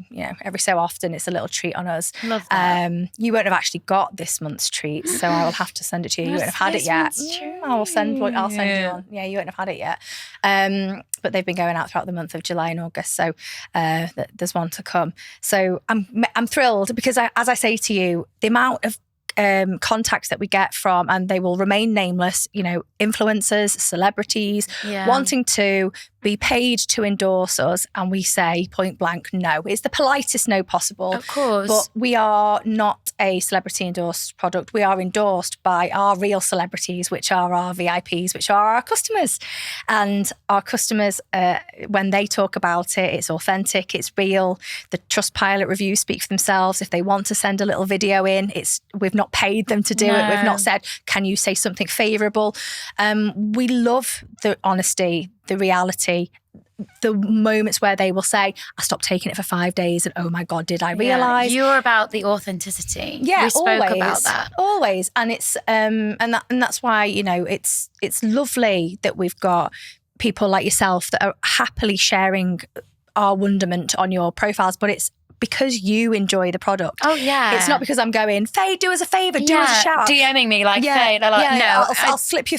so often. It's a little treat on us. Love that. You won't have actually got this month's treat, so I will have to send it to you. You won't have had it yet. I'll send you one. Yeah, you won't have had it yet. But they've been going out throughout the month of July and August, so there's one to come. So I'm thrilled because as I say to you, the amount of contacts that we get from, and they will remain nameless, influencers, celebrities, wanting to be paid to endorse us, and we say point blank no. It's the politest no possible. Of course. But we are not a celebrity endorsed product. We are endorsed by our real celebrities, which are our VIPs, which are our customers. And our customers, when they talk about it, it's authentic, it's real. The Trustpilot reviews speak for themselves. If they want to send a little video in, we've not paid them to do it. We've not said, can you say something favourable? We love the honesty, the reality, the moments where they will say, I stopped taking it for 5 days and oh my God, did I realise? You're about the authenticity. Yeah, we spoke about that. Always. And it's and that's why, it's lovely that we've got people like yourself that are happily sharing our wonderment on your profiles, but it's because you enjoy the product. Oh yeah. It's not because I'm going, Faye, do us a favour, do us a shout. DMing me like, Faye. They're like, no. I'll slip you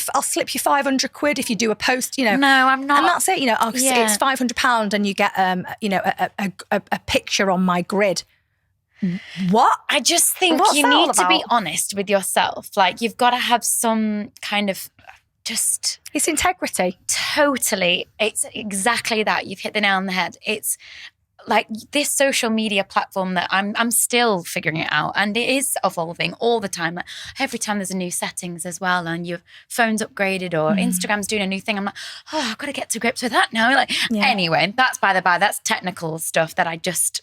500 quid if you do a post, No, I'm not. And that's it, it's £500 and you get a picture on my grid. What? I just think you need to be honest with yourself. Like you've got to have some kind of it's integrity. Totally. It's exactly that. You've hit the nail on the head. It's like this social media platform that I'm still figuring it out, and it is evolving all the time. Like every time there's a new settings as well, and your phone's upgraded or Instagram's doing a new thing, I'm like, oh, I've got to get to grips with that now. Like anyway, that's by the by. That's technical stuff that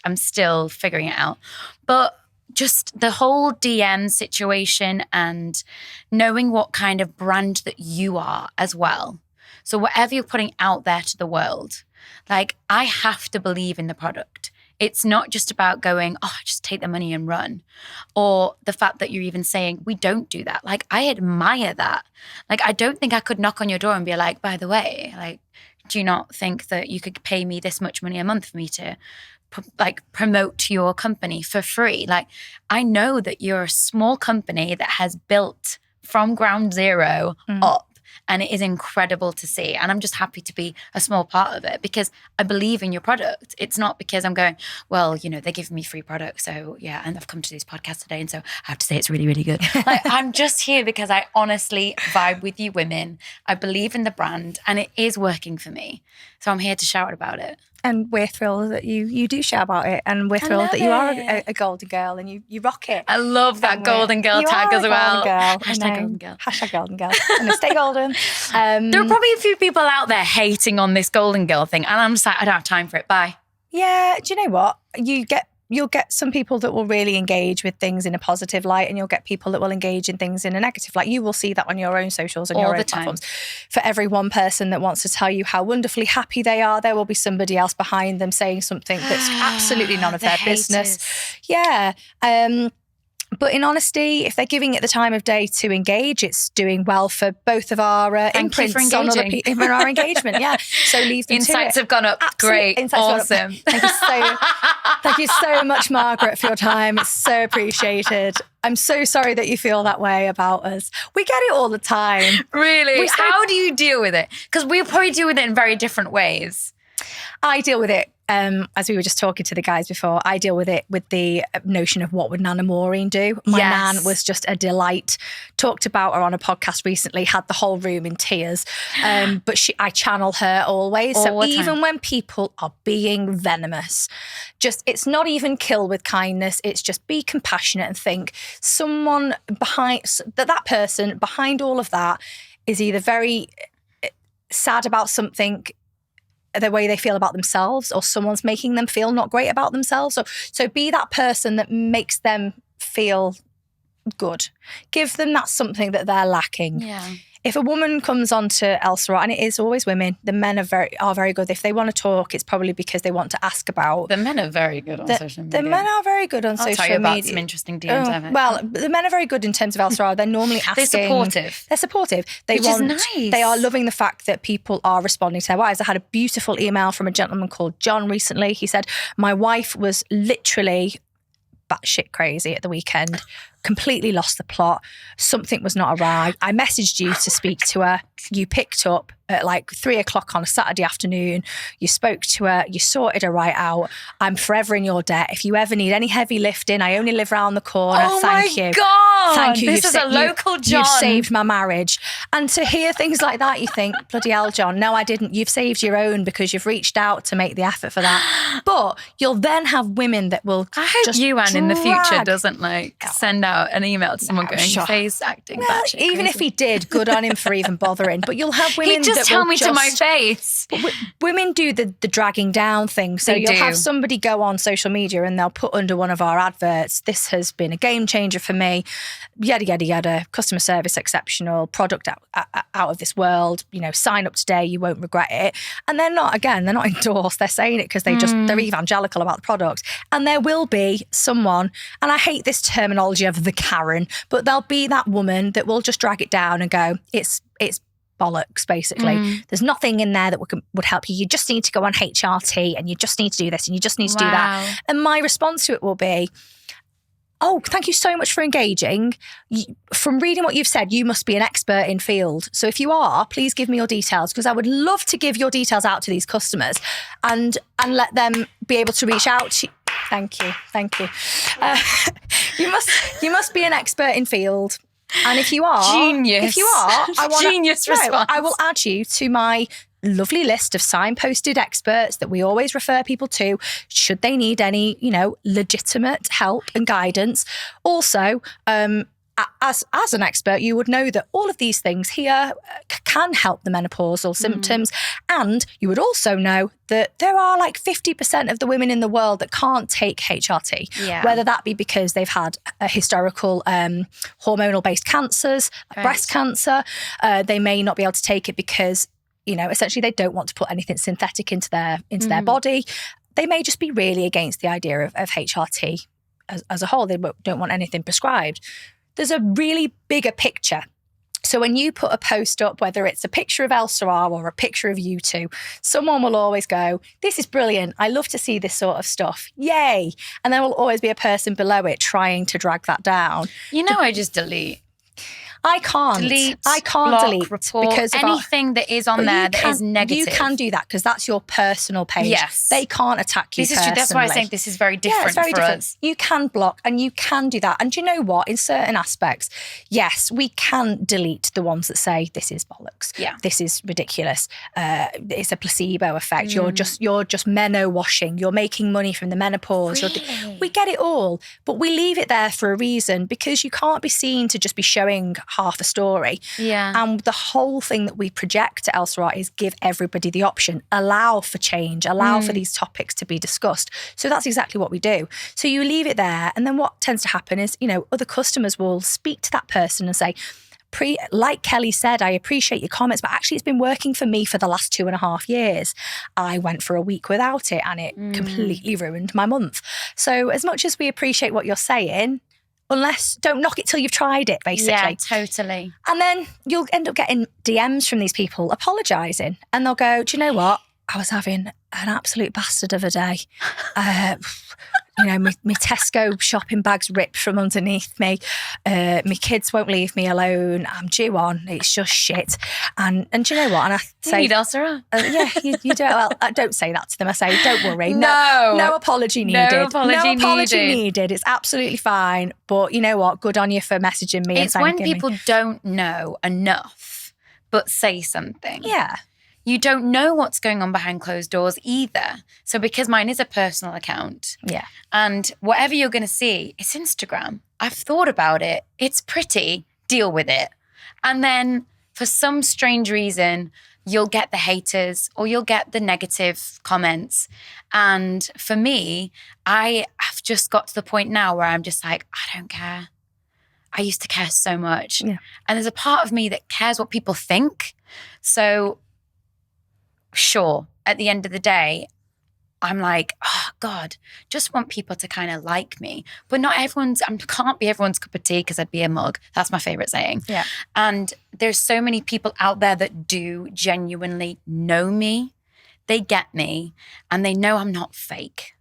I'm still figuring it out. But just the whole DM situation and knowing what kind of brand that you are as well. So whatever you're putting out there to the world, like I have to believe in the product. It's not just about going, oh, just take the money and run. Or the fact that you're even saying, we don't do that. Like I admire that. Like I don't think I could knock on your door and be like, by the way, like, do you not think that you could pay me this much money a month for me to promote your company for free? Like I know that you're a small company that has built from ground zero up. And it is incredible to see. And I'm just happy to be a small part of it because I believe in your product. It's not because I'm going, well, you know, they're giving me free products. So yeah, and I've come to this podcast today. And so I have to say it's really, really good. Like I'm just here because I honestly vibe with you women. I believe in the brand and it is working for me. So I'm here to shout about it. And we're thrilled that you do shout about it. And we're thrilled that you are a golden girl and you rock it. I love that golden girl tag as well. Hashtag golden girl. Hashtag golden girl. And stay golden. There are probably a few people out there hating on this golden girl thing. And I'm just like, I don't have time for it. Bye. Yeah. Do you know what? You'll get some people that will really engage with things in a positive light and you'll get people that will engage in things in a negative light. You will see that on your own socials and your own platforms. For every one person that wants to tell you how wonderfully happy they are, there will be somebody else behind them saying something that's absolutely none of their business. Yeah. But in honesty, if they're giving it the time of day to engage, it's doing well for both of our imprints on other people in our engagement. Yeah, so leave them Insights to it. have gone up. Absolutely. Great, awesome. Thank you so much, Margaret, for your time. It's so appreciated. I'm so sorry that you feel that way about us. We get it all the time. Really? How do you deal with it? Because we probably deal with it in very different ways. I deal with it, as we were just talking to the guys before, I deal with it with the notion of what would Nana Maureen do? My nan was just a delight. Talked about her on a podcast recently, had the whole room in tears. But I channel her always. So even when people are being venomous, it's not even kill with kindness. It's just be compassionate and think someone behind, that person behind all of that is either very sad about something, the way they feel about themselves, or someone's making them feel not great about themselves. So be that person that makes them feel good. Give them that something that they're lacking. Yeah. If a woman comes onto Elle Sera, and it is always women, the men are very good. If they want to talk, it's probably because they want to ask about. The men are very good on social media. The men are very good on social media. I'll tell you about some interesting DMs I've had. Well, the men are very good in terms of Elle Sera. They're normally asking. They're supportive. Which is nice. They are loving the fact that people are responding to their wives. I had a beautiful email from a gentleman called John recently. He said, my wife was literally batshit crazy at the weekend, completely lost the plot. Something was not right. I messaged you to speak to her. You picked up at like 3:00 on a Saturday afternoon. You spoke to her. You sorted her right out. I'm forever in your debt. If you ever need any heavy lifting, I only live around the corner. Thank you. Oh my God. Thank you. This is a local John. You've saved my marriage. And to hear things like that, you think, bloody hell, John. No, I didn't. You've saved your own because you've reached out to make the effort for that. But you'll then have women that will I hope you, Anne, in the future doesn't send out an email to someone going, Faye's acting batshit crazy. Even if he did, good on him for even bothering. But you'll have women He'd just tell me to my face. Women do the dragging down thing. So you'll have somebody go on social media and they'll put under one of our adverts, this has been a game changer for me, yada, yada, yada, customer service exceptional, product out of this world, sign up today, you won't regret it. And they're not endorsed, they're saying it because they're evangelical about the product. And there will be someone, and I hate this terminology of the Karen, but there'll be that woman that will just drag it down and go, it's bollocks, basically. There's nothing in there that would help you. You just need to go on HRT and you just need to do this and you just need to do that. And my response to it will be, oh, thank you so much for engaging. From reading what you've said, you must be an expert in field. So if you are, please give me your details because I would love to give your details out to these customers and let them be able to reach out to you. Thank you. You must be an expert in field. And if you are, genius. I want genius response. I will add you to my lovely list of signposted experts that we always refer people to should they need any, legitimate help and guidance. Also, as an expert, you would know that all of these things here can help the menopausal symptoms. And you would also know that there are like 50% of the women in the world that can't take HRT, whether that be because they've had a historical hormonal-based cancers, like breast cancer. They may not be able to take it because, essentially they don't want to put anything synthetic into their body. They may just be really against the idea of HRT as a whole. They don't want anything prescribed. There's a really bigger picture. So when you put a post up, whether it's a picture of Elle Sera or a picture of you two, someone will always go, this is brilliant. I love to see this sort of stuff. Yay. And there will always be a person below it trying to drag that down. I just delete. I can't block, delete report, because anything that is on there that is negative. You can do that because that's your personal page. Yes. They can't attack you personally. True. That's why I think this is very different it's very for different. us. You can block and you can do that. And do you know what? In certain aspects, yes, we can delete the ones that say this is bollocks. Yeah. This is ridiculous. It's a placebo effect. You're just meno washing. You're making money from the menopause. Really? We get it all, but we leave it there for a reason because you can't be seen to just be showing half a story. Yeah. And the whole thing that we project to Elle Sera is give everybody the option, allow for change, allow for these topics to be discussed. So that's exactly what we do. So you leave it there. And then what tends to happen is, other customers will speak to that person and say, like Kelly said, I appreciate your comments, but actually it's been working for me for the last 2.5 years. I went for a week without it and it completely ruined my month. So as much as we appreciate what you're saying, don't knock it till you've tried it, basically. Yeah, totally. And then you'll end up getting DMs from these people apologising. And they'll go, do you know what? I was having an absolute bastard of a day. My Tesco shopping bag's ripped from underneath me. My kids won't leave me alone. I'm due on. It's just shit. And do you know what? And I say, you need Elle Sera. Yeah, you do. Well, I don't say that to them. I say, don't worry. No apology needed. No apology needed. It's absolutely fine. But you know what? Good on you for messaging me. It's when people don't know enough, but say something. Yeah. You don't know what's going on behind closed doors either. So because mine is a personal account. Yeah. And whatever you're going to see, it's Instagram. I've thought about it. It's pretty. Deal with it. And then for some strange reason, you'll get the haters or you'll get the negative comments. And for me, I have just got to the point now where I'm just like, I don't care. I used to care so much. Yeah. And there's a part of me that cares what people think. So sure, at the end of the day, I'm like, oh God, just want people to kind of like me. But I can't be everyone's cup of tea because I'd be a mug. That's my favorite saying. Yeah. And there's so many people out there that do genuinely know me. They get me and they know I'm not fake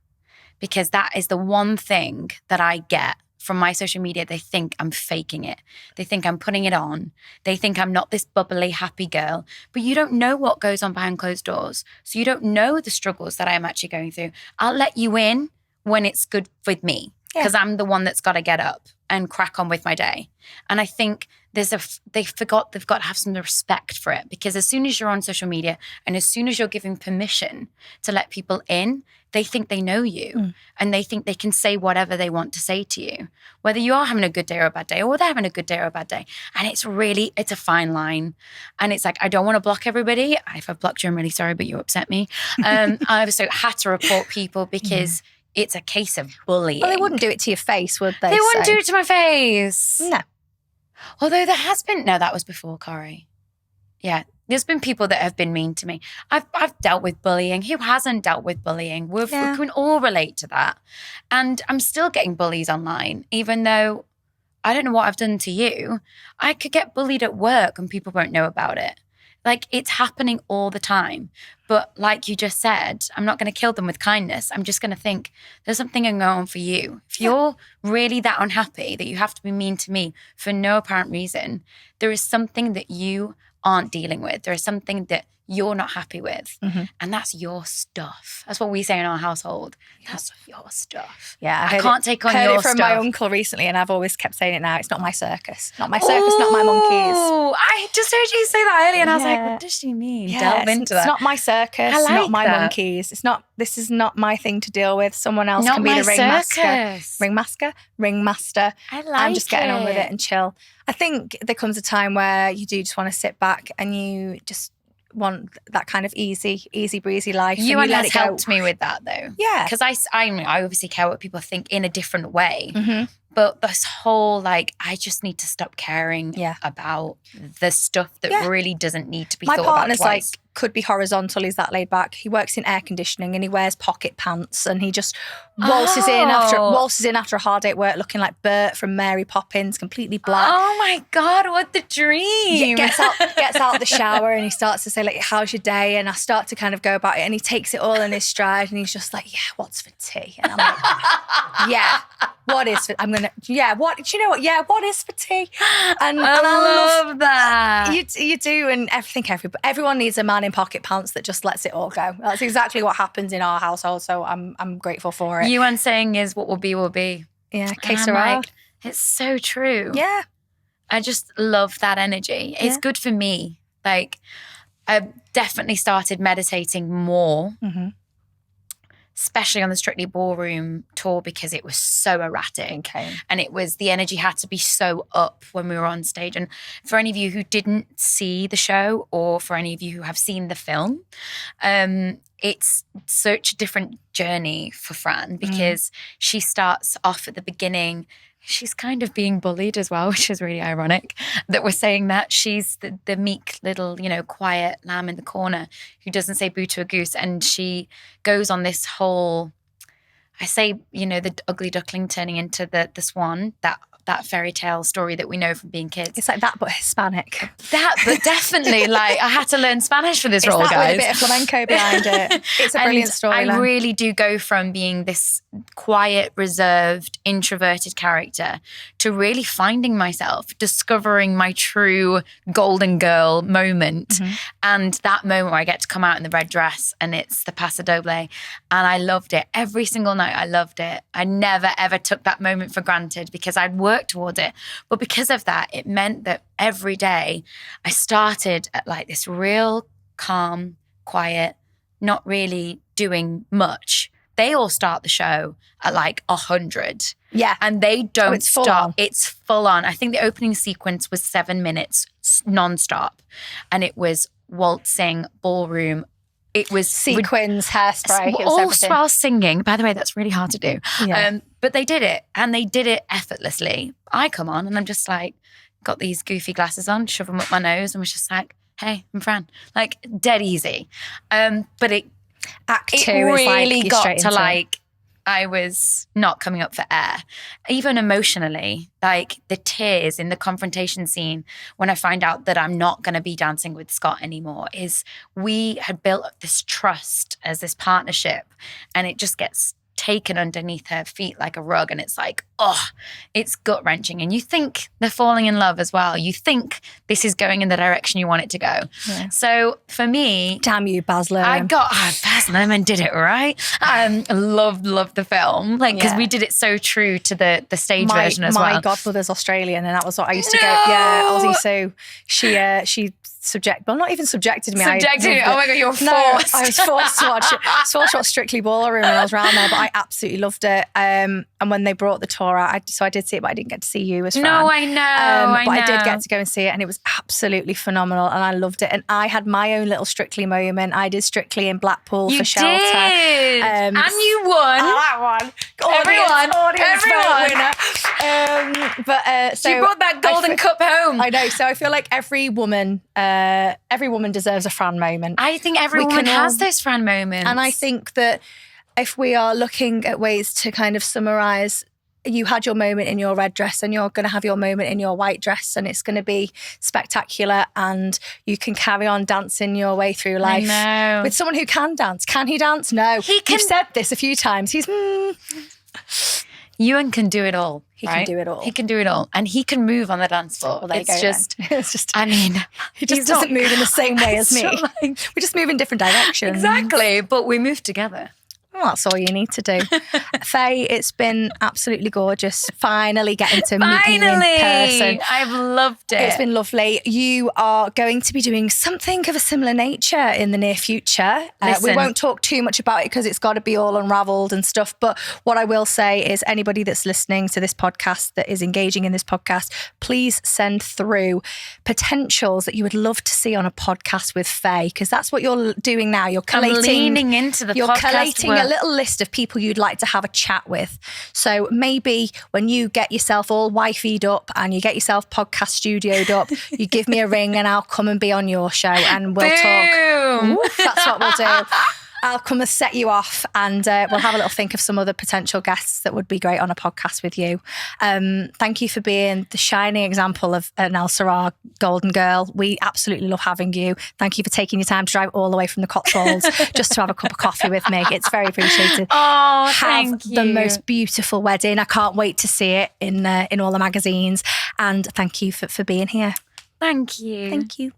because that is the one thing that I get from my social media. They think I'm faking it. They think I'm putting it on. They think I'm not this bubbly, happy girl. But you don't know what goes on behind closed doors. So you don't know the struggles that I'm actually going through. I'll let you in when it's good with me because I'm the one that's got to get up and crack on with my day. And I think they've got to have some respect for it because as soon as you're on social media and as soon as you're giving permission to let people in, they think they know you and they think they can say whatever they want to say to you, whether you are having a good day or a bad day or they're having a good day or a bad day. And it's a fine line. And it's like, I don't want to block everybody. If I've blocked you, I'm really sorry, but you upset me. I've also had to report people because it's a case of bullying. Well, they wouldn't do it to your face, would they? They wouldn't do it to my face. No. Although there has been, no, that was before Corey. Yeah. There's been people that have been mean to me. I've dealt with bullying. Who hasn't dealt with bullying? We can all relate to that. And I'm still getting bullies online, even though I don't know what I've done to you. I could get bullied at work and people won't know about it. Like, it's happening all the time. But like you just said, I'm not going to kill them with kindness. I'm just going to think there's something going on for you. If you're really that unhappy that you have to be mean to me for no apparent reason, there is something that you aren't dealing with. There is something that you're not happy with. And that's your stuff. That's what we say in our household. That's your stuff. Yeah, I can't take on your your stuff. From my uncle recently, and I've always kept saying it now. It's not my circus. Not my circus, not my monkeys. Oh, I just heard you say that earlier and I was like, what does she mean? Delve into that. It's not my circus, not my monkeys. This is not my thing to deal with. Someone else can be the ringmaster. I'm just getting on with it and chill. I think there comes a time where you do just want to sit back and you just want that kind of easy breezy life. You and has helped me with that though. Yeah. Because I obviously care what people think in a different way. But this whole I just need to stop caring about the stuff that really doesn't need to be thought about twice. My partner's could be horizontal. He's that laid back. He works in air conditioning and he wears pocket pants and he just waltzes in after a hard day at work looking like Bert from Mary Poppins, completely black. Oh my God, what the dream. Gets out the shower and he starts to say how's your day? And I start to kind of go about it and he takes it all in his stride and he's just like, yeah, what's for tea? And I'm like, yeah, what is for, I'm going to, yeah, what, do you know what? Yeah, what is for tea? And I love that. You do, and I think everyone needs a man in pocket pants that just lets it all go. That's exactly what happens in our household, so I'm grateful for it. You and saying is what will be will be. Yeah, que sera. It's so true. Yeah. I just love that energy. It's good for me. I definitely started meditating more. Especially on the Strictly Ballroom tour because it was so erratic. Okay. And it was, the energy had to be so up when we were on stage. And for any of you who didn't see the show or for any of you who have seen the film, it's such a different journey for Fran because she starts off at the beginning. She's kind of being bullied as well, which is really ironic that we're saying that. She's the meek little, quiet lamb in the corner who doesn't say boo to a goose. And she goes on this whole, I say, the ugly duckling turning into the swan, that fairy tale story that we know from being kids. It's like that, but Hispanic. But definitely, I had to learn Spanish for this role, guys. With a bit of flamenco behind it. It's a brilliant story. I really do go from being this quiet, reserved, introverted character to really finding myself, discovering my true golden girl moment. And that moment where I get to come out in the red dress and it's the paso doble. And I loved it. Every single night I loved it. I never, ever took that moment for granted because I'd worked towards it. But because of that, it meant that every day I started at this real calm, quiet, not really doing much. They all start the show at 100. Yeah. And they don't stop. On. It's full on. I think the opening sequence was 7 minutes nonstop. And it was waltzing, ballroom. It was sequins, hairspray, all while singing. By the way, that's really hard to do. Yeah. But they did it, and they did it effortlessly. I come on, and I'm just got these goofy glasses on, shove them up my nose, and was just like, "Hey, I'm Fran." Dead easy. But Act 2 really is got to I was not coming up for air. Even emotionally, the tears in the confrontation scene when I find out that I'm not going to be dancing with Scott anymore is we had built up this trust as this partnership and it just gets taken underneath her feet like a rug and it's it's gut-wrenching. And you think they're falling in love as well. You think this is going in the direction you want it to go. Yeah. So for me... Damn you, Baz Luhrmann. Baz Luhrmann did it right. Loved the film. Because we did it so true to the stage version as well. My godmother's Australian and that was what I used to go... Yeah, Aussie. So she not even subjected me. Subjected? Oh my God, you're forced. No, I was forced to watch it. I was forced to watch Strictly Ballroom when I was around there, but I absolutely loved it. And when they brought the tour out, I did see it, but I didn't get to see you as Fran. No, I know. But I did get to go and see it and it was absolutely phenomenal and I loved it. And I had my own little Strictly moment. I did Strictly in Blackpool for Shelter. Did. And you won. I won. Audience winner. So you brought that golden cup home. I know. So I feel like every woman deserves a Fran moment. I think every woman has those Fran moments. And I think that if we are looking at ways to kind of summarise, you had your moment in your red dress and you're going to have your moment in your white dress and it's going to be spectacular and you can carry on dancing your way through life. I know. With someone who can dance. Can he dance? No. He can. You've said this a few times. He's... Ewan can do it all. He can do it all. He can do it all. And he can move on the dance floor. Well, there you go, it's just, I mean, he just doesn't move in the same way as me. We just move in different directions. Exactly. But we move together. Well, that's all you need to do. Faye, it's been absolutely gorgeous. Finally getting to meet you in person. I've loved it. It's been lovely. You are going to be doing something of a similar nature in the near future. We won't talk too much about it because it's got to be all unravelled and stuff. But what I will say is anybody that's listening to this podcast, that is engaging in this podcast, please send through potentials that you would love to see on a podcast with Faye, because that's what you're doing now. You're collating. I'm leaning into the You're podcast collating work. a little list of people you'd like to have a chat with. So maybe when you get yourself all wifey'd up and you get yourself podcast studioed up, you give me a ring and I'll come and be on your show and we'll talk. Ooh, that's what we'll do. I'll come and set you off and we'll have a little think of some other potential guests that would be great on a podcast with you. Thank you for being the shining example of an Elle Sera Golden Girl. We absolutely love having you. Thank you for taking your time to drive all the way from the Cotswolds just to have a cup of coffee with me. It's very appreciated. Oh, thank you. Have the most beautiful wedding. I can't wait to see it in all the magazines. And thank you for being here. Thank you. Thank you.